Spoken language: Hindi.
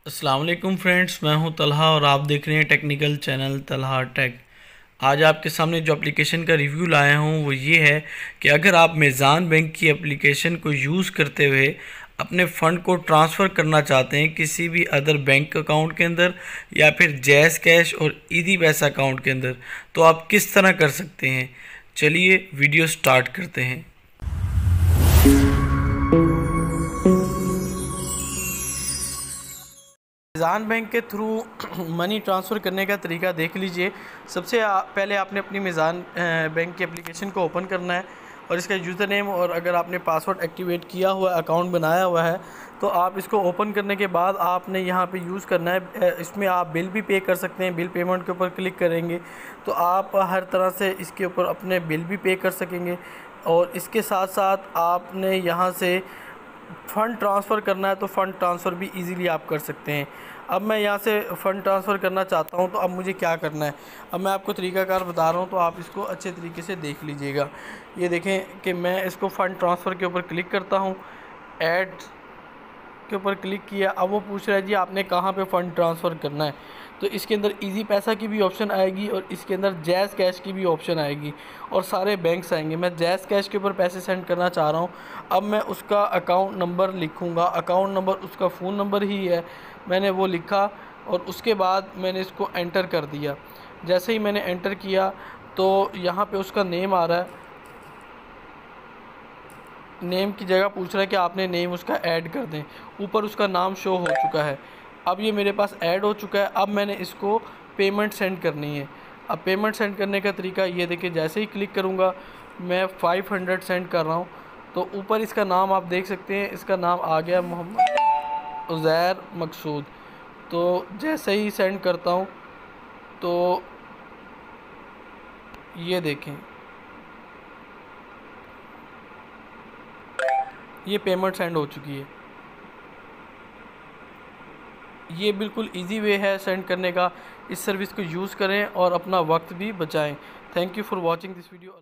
अस्सलाम वालेकुम फ्रेंड्स, मैं हूं तलहा और आप देख रहे हैं टेक्निकल चैनल तलहा टेक। आज आपके सामने जो एप्लीकेशन का रिव्यू लाया हूं वो ये है कि अगर आप मीज़ान बैंक की एप्लीकेशन को यूज़ करते हुए अपने फ़ंड को ट्रांसफ़र करना चाहते हैं किसी भी अदर बैंक अकाउंट के अंदर या फिर जैज़ कैश और ईदी पैसा अकाउंट के अंदर, तो आप किस तरह कर सकते हैं। चलिए वीडियो स्टार्ट करते हैं। मीज़ान बैंक के थ्रू मनी ट्रांसफ़र करने का तरीका देख लीजिए। सबसे पहले आपने अपनी मीज़ान बैंक की एप्लीकेशन को ओपन करना है और इसका यूज़र नेम और अगर आपने पासवर्ड एक्टिवेट किया हुआ अकाउंट बनाया हुआ है तो आप इसको ओपन करने के बाद आपने यहाँ पे यूज़ करना है। इसमें आप बिल भी पे कर सकते हैं। बिल पेमेंट के ऊपर क्लिक करेंगे तो आप हर तरह से इसके ऊपर अपने बिल भी पे कर सकेंगे और इसके साथ साथ आपने यहाँ से फ़ंड ट्रांसफ़र करना है तो फ़ंड ट्रांसफ़र भी इजीली आप कर सकते हैं। अब मैं यहाँ से फ़ंड ट्रांसफ़र करना चाहता हूँ तो अब मुझे क्या करना है, अब मैं आपको तरीक़ाकार बता रहा हूँ तो आप इसको अच्छे तरीके से देख लीजिएगा। ये देखें कि मैं इसको फ़ंड ट्रांसफ़र के ऊपर क्लिक करता हूँ, ऐड के ऊपर क्लिक किया। अब वो पूछ रहा है जी आपने कहाँ पे फ़ंड ट्रांसफ़र करना है, तो इसके अंदर इजी पैसा की भी ऑप्शन आएगी और इसके अंदर जैज़ कैश की भी ऑप्शन आएगी और सारे बैंक्स आएंगे। मैं जैज़ कैश के ऊपर पैसे सेंड करना चाह रहा हूँ। अब मैं उसका अकाउंट नंबर लिखूँगा, अकाउंट नंबर उसका फ़ोन नंबर ही है, मैंने वो लिखा और उसके बाद मैंने इसको एंटर कर दिया। जैसे ही मैंने एंटर किया तो यहाँ पे उसका नेम आ रहा है, नेम की जगह पूछ रहा है कि आपने नेम उसका ऐड कर दें। ऊपर उसका नाम शो हो चुका है। अब ये मेरे पास ऐड हो चुका है। अब मैंने इसको पेमेंट सेंड करनी है। अब पेमेंट सेंड करने का तरीका ये देखिए, जैसे ही क्लिक करूँगा मैं 500 सेंड कर रहा हूँ तो ऊपर इसका नाम आप देख सकते हैं, इसका नाम आ गया मोहम्मद उज़ैर मकसूद। तो जैसे ही सेंड करता हूँ तो ये देखें, ये पेमेंट सेंड हो चुकी है। ये बिल्कुल इजी वे है सेंड करने का। इस सर्विस को यूज़ करें और अपना वक्त भी बचाएं। Thank you for watching this video.